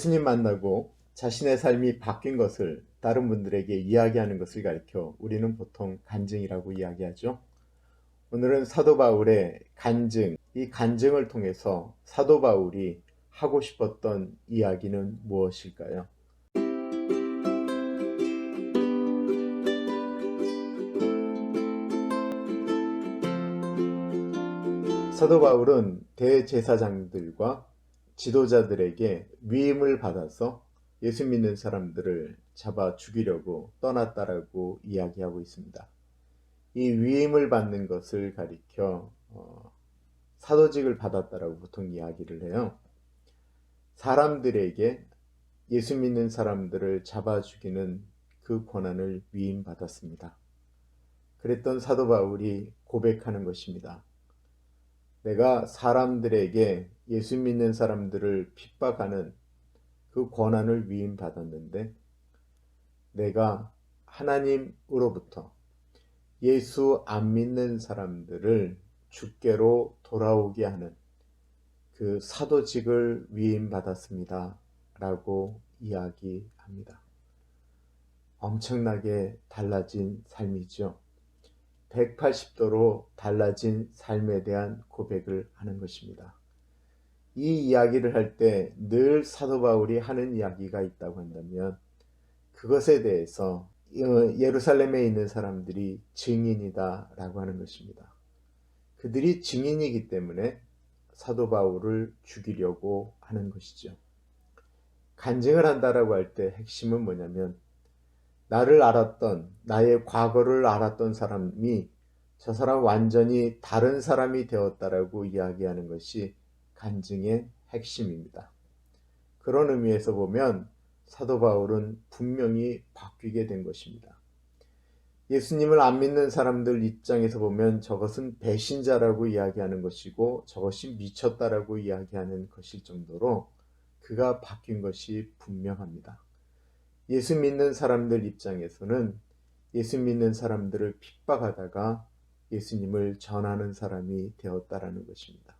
예수님 만나고 자신의 삶이 바뀐 것을 다른 분들에게 이야기하는 것을 가리켜 우리는 보통 간증이라고 이야기하죠. 오늘은 사도 바울의 간증, 이 간증을 통해서 사도 바울이 하고 싶었던 이야기는 무엇일까요? 사도 바울은 대제사장들과 지도자들에게 위임을 받아서 예수 믿는 사람들을 잡아 죽이려고 떠났다라고 이야기하고 있습니다. 이 위임을 받는 것을 가리켜 사도직을 받았다라고 보통 이야기를 해요. 사람들에게 예수 믿는 사람들을 잡아 죽이는 그 권한을 위임받았습니다. 그랬던 사도 바울이 고백하는 것입니다. 내가 사람들에게 예수 믿는 사람들을 핍박하는 그 권한을 위임받았는데 내가 하나님으로부터 예수 안 믿는 사람들을 주께로 돌아오게 하는 그 사도직을 위임받았습니다. 라고 이야기합니다. 엄청나게 달라진 삶이죠. 180도로 달라진 삶에 대한 고백을 하는 것입니다. 이 이야기를 할 때 늘 사도 바울이 하는 이야기가 있다고 한다면 그것에 대해서 예루살렘에 있는 사람들이 증인이다 라고 하는 것입니다. 그들이 증인이기 때문에 사도 바울을 죽이려고 하는 것이죠. 간증을 한다라고 할 때 핵심은 뭐냐면 나를 알았던, 나의 과거를 알았던 사람이 저 사람 완전히 다른 사람이 되었다라고 이야기하는 것이 간증의 핵심입니다. 그런 의미에서 보면 사도 바울은 분명히 바뀌게 된 것입니다. 예수님을 안 믿는 사람들 입장에서 보면 저것은 배신자라고 이야기하는 것이고 저것이 미쳤다라고 이야기하는 것일 정도로 그가 바뀐 것이 분명합니다. 예수 믿는 사람들 입장에서는 예수 믿는 사람들을 핍박하다가 예수님을 전하는 사람이 되었다라는 것입니다.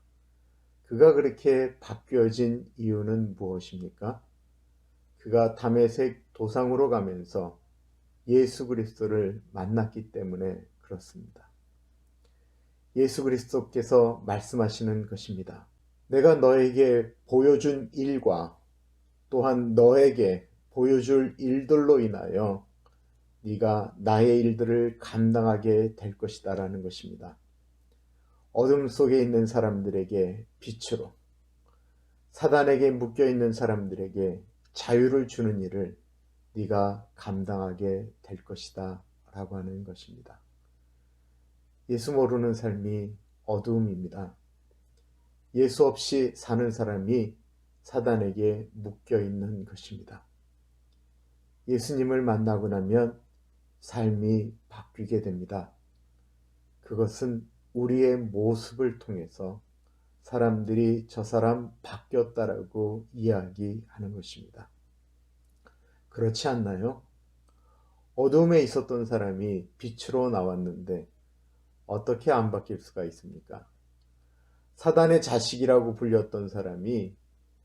그가 그렇게 바뀌어진 이유는 무엇입니까? 그가 다메섹 도상으로 가면서 예수 그리스도를 만났기 때문에 그렇습니다. 예수 그리스도께서 말씀하시는 것입니다. 내가 너에게 보여준 일과 또한 너에게 보여줄 일들로 인하여 네가 나의 일들을 감당하게 될 것이다 라는 것입니다. 어둠 속에 있는 사람들에게 빛으로, 사단에게 묶여있는 사람들에게 자유를 주는 일을 네가 감당하게 될 것이다 라고 하는 것입니다. 예수 모르는 삶이 어두움입니다. 예수 없이 사는 사람이 사단에게 묶여있는 것입니다. 예수님을 만나고 나면 삶이 바뀌게 됩니다. 그것은 우리의 모습을 통해서 사람들이 저 사람 바뀌었다라고 이야기하는 것입니다. 그렇지 않나요? 어둠에 있었던 사람이 빛으로 나왔는데 어떻게 안 바뀔 수가 있습니까? 사단의 자식이라고 불렸던 사람이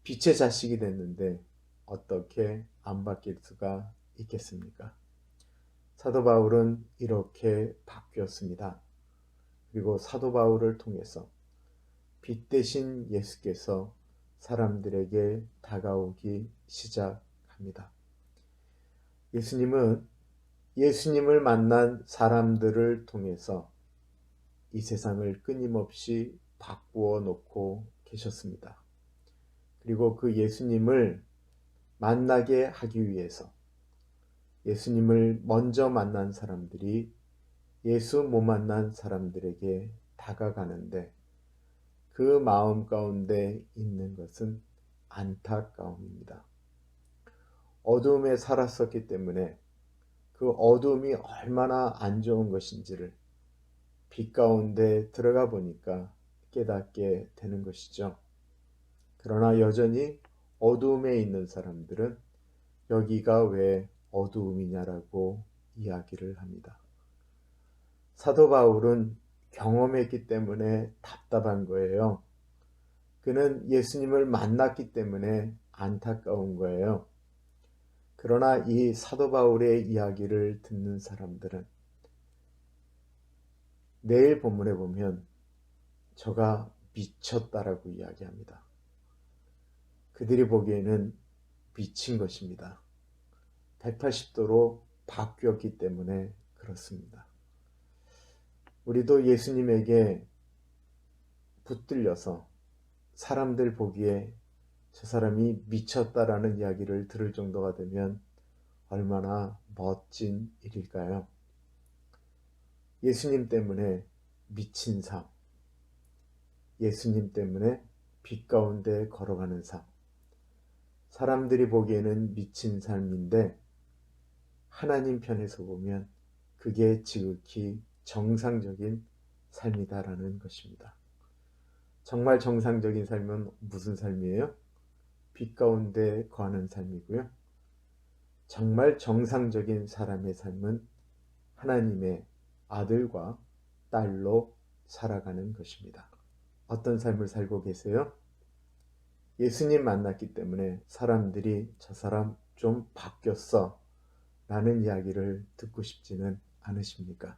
빛의 자식이 됐는데 어떻게 안 바뀔 수가 있겠습니까? 사도 바울은 이렇게 바뀌었습니다. 그리고 사도 바울을 통해서 빛 대신 예수께서 사람들에게 다가오기 시작합니다. 예수님은 예수님을 만난 사람들을 통해서 이 세상을 끊임없이 바꾸어 놓고 계셨습니다. 그리고 그 예수님을 만나게 하기 위해서 예수님을 먼저 만난 사람들이 예수 못 만난 사람들에게 다가가는데 그 마음 가운데 있는 것은 안타까움입니다. 어두움에 살았었기 때문에 그 어두움이 얼마나 안 좋은 것인지를 빛 가운데 들어가 보니까 깨닫게 되는 것이죠. 그러나 여전히 어두움에 있는 사람들은 여기가 왜 어두움이냐라고 이야기를 합니다. 사도 바울은 경험했기 때문에 답답한 거예요. 그는 예수님을 만났기 때문에 안타까운 거예요. 그러나 이 사도 바울의 이야기를 듣는 사람들은 내일 본문에 보면 저가 미쳤다라고 이야기합니다. 그들이 보기에는 미친 것입니다. 180도로 바뀌었기 때문에 그렇습니다. 우리도 예수님에게 붙들려서 사람들 보기에 저 사람이 미쳤다라는 이야기를 들을 정도가 되면 얼마나 멋진 일일까요? 예수님 때문에 미친 삶, 예수님 때문에 빛 가운데 걸어가는 삶, 사람들이 보기에는 미친 삶인데 하나님 편에서 보면 그게 지극히 정상적인 삶이다라는 것입니다. 정말 정상적인 삶은 무슨 삶이에요? 빛 가운데 거하는 삶이고요. 정말 정상적인 사람의 삶은 하나님의 아들과 딸로 살아가는 것입니다. 어떤 삶을 살고 계세요? 예수님 만났기 때문에 사람들이 저 사람 좀 바뀌었어 라는 이야기를 듣고 싶지는 않으십니까?